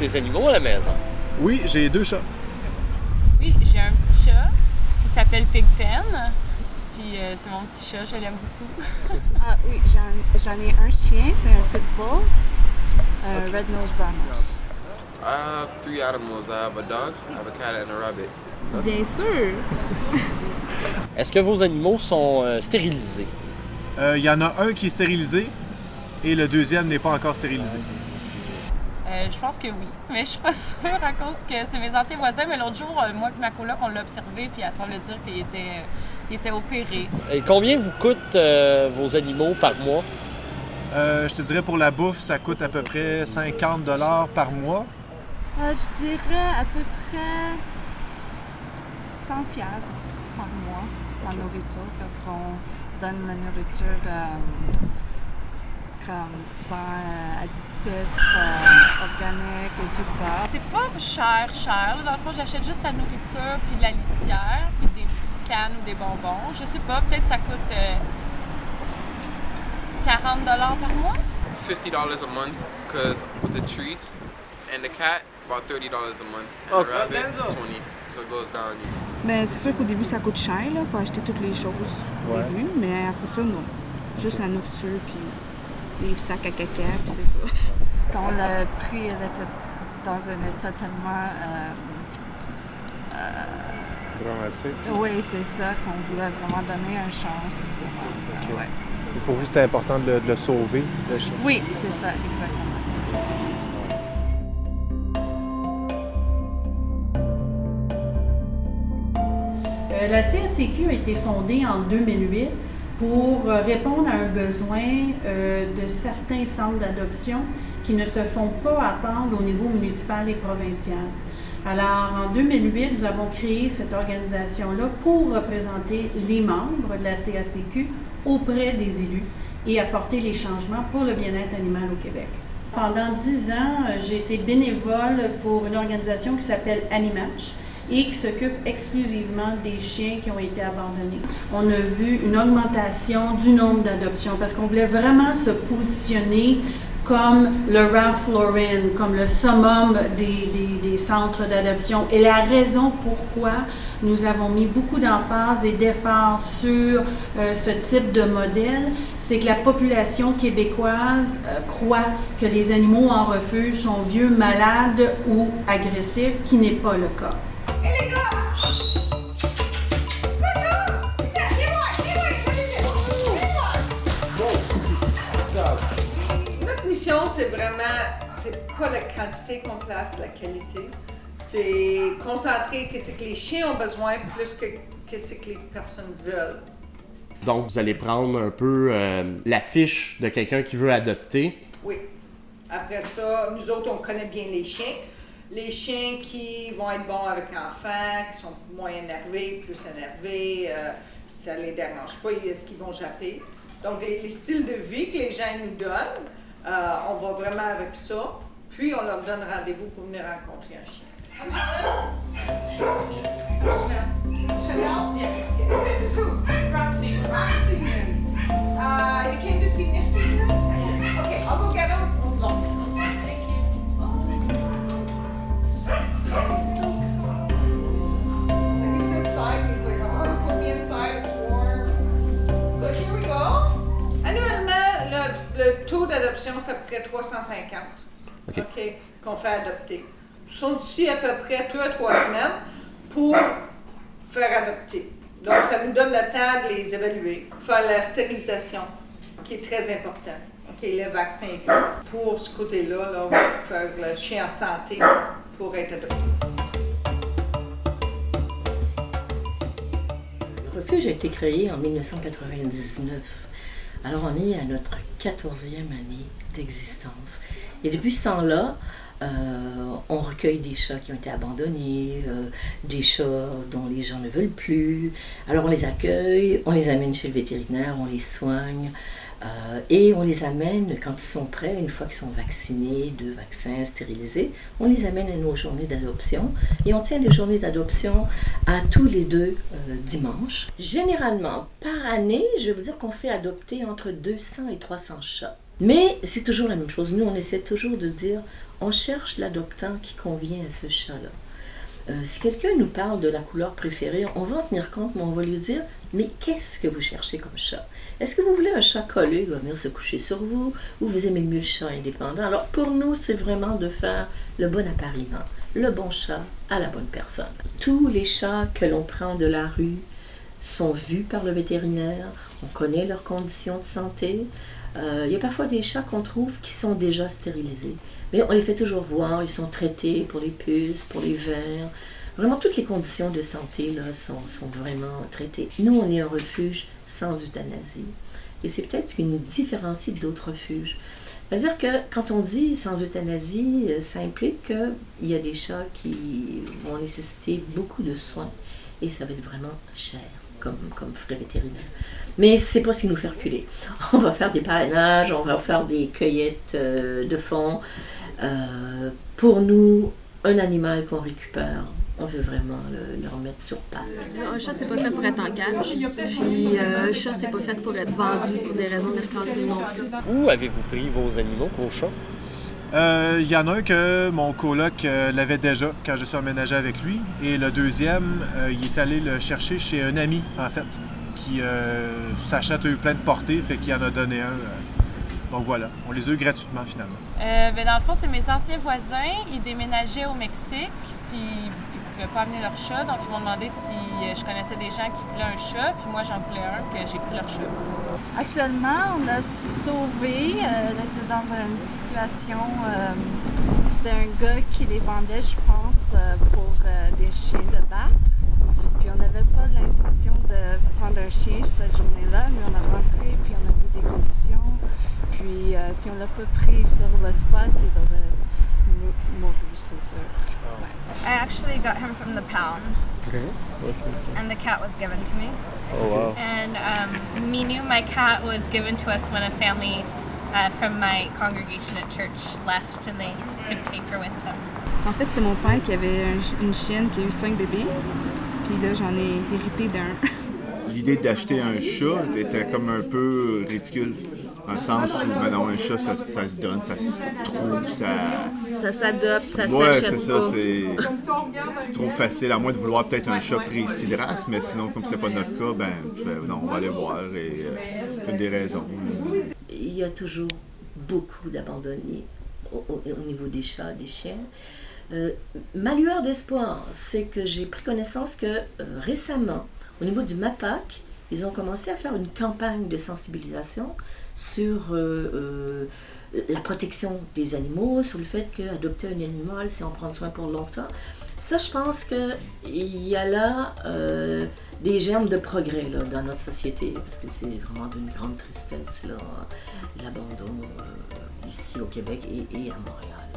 tes animaux à la maison? Oui, j'ai 2 chats. Oui, j'ai un petit chat qui s'appelle Pigpen. Puis c'est mon petit chat, je l'aime beaucoup. Ah oui, j'en ai un chien, c'est un pitbull, Red-Nosed Brown Nose. I have 3 animals. I have a dog, I have a cat, and a rabbit. Bien sûr. Est-ce que vos animaux sont stérilisés? Il y en a un qui est stérilisé et le deuxième n'est pas encore stérilisé. Je pense que oui, mais je suis pas sûre à cause que c'est mes anciens voisins. Mais l'autre jour, moi et ma coloc, on l'a observé, puis elle semble dire qu'il était opéré. Et combien vous coûtent vos animaux par mois? Je te dirais pour la bouffe, ça coûte à peu près 50 $ par mois. Je dirais à peu près 100$ par mois en nourriture parce qu'on donne la nourriture comme sans additifs, organiques et tout ça. C'est pas cher. Là. Dans le fond, j'achète juste la nourriture, puis de la litière, puis des petites cannes ou des bonbons. Je sais pas, peut-être ça coûte 40$ par mois. $50 a month, because with the treats and the cat, about $30 a month, and Okay. the rabbit, 20. So it goes down. Mais c'est sûr qu'au début, ça coûte cher. Il faut acheter toutes les choses au début. Mais après ça, non. Juste la nourriture, puis les sacs à caca, puis c'est ça. Quand on l'a pris, elle était dans un état tellement... Dramatique. oui, c'est ça, qu'on voulait vraiment donner une chance. Ok. Ouais. Et pour vous, c'était important de le sauver, le chien. Oui, c'est ça, exactement. La CACQ a été fondée en 2008 pour répondre à un besoin de certains centres d'adoption qui ne se font pas attendre au niveau municipal et provincial. Alors, en 2008, nous avons créé cette organisation-là pour représenter les membres de la CACQ auprès des élus et apporter les changements pour le bien-être animal au Québec. Pendant 10 ans, j'ai été bénévole pour une organisation qui s'appelle Animatch et qui s'occupe exclusivement des chiens qui ont été abandonnés. On a vu une augmentation du nombre d'adoptions parce qu'on voulait vraiment se positionner comme le Ralph Lauren, comme le summum des centres d'adoption. Et la raison pourquoi nous avons mis beaucoup d'emphase et d'efforts sur ce type de modèle, c'est que la population québécoise croit que les animaux en refuge sont vieux, malades ou agressifs, qui n'est pas le cas. Hey les gars! Notre mission, c'est pas la quantité qu'on place, la qualité. C'est concentrer qu'est-ce que les chiens ont besoin plus que qu'est-ce que les personnes veulent. Donc, vous allez prendre un peu la fiche de quelqu'un qui veut adopter. Oui. Après ça, nous autres, on connaît bien les chiens. Les chiens qui vont être bons avec l'enfant, qui sont moins énervés, plus énervés, ça les dérange pas, est-ce qu'ils vont japper. Donc, les styles de vie que les gens nous donnent, on va vraiment avec ça. Puis, on leur donne rendez-vous pour venir rencontrer un chien. Chanel? Yeah. This is who? Roxy. Roxy. You came to see Nifty today? Yes. Okay, I'll go get him. Look. Thank you. And he was inside, he's like, oh, put me inside, it's warm. So here we go. Annuellement, le taux d'adoption, c'est à peu près 350. OK. OK, qu'on fait adopter. Ils sont ici à peu près 2 à 3 semaines pour faire adopter. Donc, ça nous donne le temps de les évaluer, faire la stérilisation, qui est très important. OK, le vaccin et tout. Pour ce côté-là, là, on va faire le chien en santé pour être adopté. Le refuge a été créé en 1999. Alors, on est à notre 14e année d'existence. Et depuis ce temps-là, on recueille des chats qui ont été abandonnés, des chats dont les gens ne veulent plus. Alors on les accueille, on les amène chez le vétérinaire, on les soigne et on les amène quand ils sont prêts, une fois qu'ils sont vaccinés, 2 vaccins, stérilisés, on les amène à nos journées d'adoption et on tient des journées d'adoption à tous les 2 dimanches. Généralement, par année, je vais vous dire qu'on fait adopter entre 200 et 300 chats. Mais c'est toujours la même chose. Nous, on essaie toujours de dire on cherche l'adoptant qui convient à ce chat-là. Si quelqu'un nous parle de la couleur préférée, on va en tenir compte, mais on va lui dire, mais qu'est-ce que vous cherchez comme chat? Est-ce que vous voulez un chat collé qui va venir se coucher sur vous, ou vous aimez mieux le chat indépendant? Alors pour nous, c'est vraiment de faire le bon appariement, le bon chat à la bonne personne. Tous les chats que l'on prend de la rue sont vus par le vétérinaire, on connaît leurs conditions de santé. Il y a parfois des chats qu'on trouve qui sont déjà stérilisés, mais on les fait toujours voir, ils sont traités pour les puces, pour les vers. Vraiment, toutes les conditions de santé là, sont vraiment traitées. Nous, on est un refuge sans euthanasie. Et c'est peut-être ce qui nous différencie d'autres refuges. C'est-à-dire que quand on dit sans euthanasie, ça implique qu'il y a des chats qui vont nécessiter beaucoup de soins et ça va être vraiment cher comme frais vétérinaires. Mais c'est pas ce qui nous fait reculer. On va faire des parrainages, on va faire des cueillettes de fonds. Pour nous, un animal qu'on récupère, on veut vraiment le remettre sur pattes. Un chat, c'est pas fait pour être en cage. Puis un chat, c'est pas fait pour être vendu pour des raisons mercantiles non plus. Où avez-vous pris vos animaux, vos chats? Il y en a un que mon coloc l'avait déjà quand je suis emménagé avec lui. Et le deuxième, il est allé le chercher chez un ami, en fait, qui, sa chatte a eu plein de portées, fait qu'il en a donné un. Donc voilà, on les a eu gratuitement finalement. Dans le fond, c'est mes anciens voisins. Ils déménageaient au Mexique, puis ils ne pouvaient pas amener leur chat. Donc, ils m'ont demandé si je connaissais des gens qui voulaient un chat. Puis moi, j'en voulais un, que j'ai pris leur chat. Actuellement, on a sauvé. On était dans une situation. C'est un gars qui les vendait, je pense, pour des chiens de battre. Puis on n'avait pas l'intention de prendre un chien cette journée-là, mais on a rentré, puis on a vu des conditions. Puis si on l'a pas pris sur le spot, il aurait mouru, c'est sûr. Ouais. I actually got him from the pound. Okay. And the cat was given to me. Oh wow. And Minu, my cat, was given to us when a family from my congregation at church left and they could take her with them. En fait, c'est mon père qui avait une chienne qui a eu 5 bébés. Puis là, j'en ai hérité d'un. L'idée d'acheter un chat était comme un peu ridicule. Dans le sens où, maintenant, un chat, ça se donne, ça se trouve, ça s'adopte, ça s'achète ouais, c'est ça, pas. c'est trop facile, à moins de vouloir peut-être un chat précis de race, mais sinon, comme c'était pas notre cas, ben, je fais, non, on va aller voir, et c'est une des raisons. Il y a toujours beaucoup d'abandonnés au niveau des chats, des chiens. Ma lueur d'espoir, c'est que j'ai pris connaissance que récemment, au niveau du MAPAC, ils ont commencé à faire une campagne de sensibilisation sur la protection des animaux, sur le fait qu'adopter un animal, c'est en prendre soin pour longtemps. Ça, je pense qu'il y a là des germes de progrès là, dans notre société, parce que c'est vraiment d'une grande tristesse, là, l'abandon ici au Québec et à Montréal.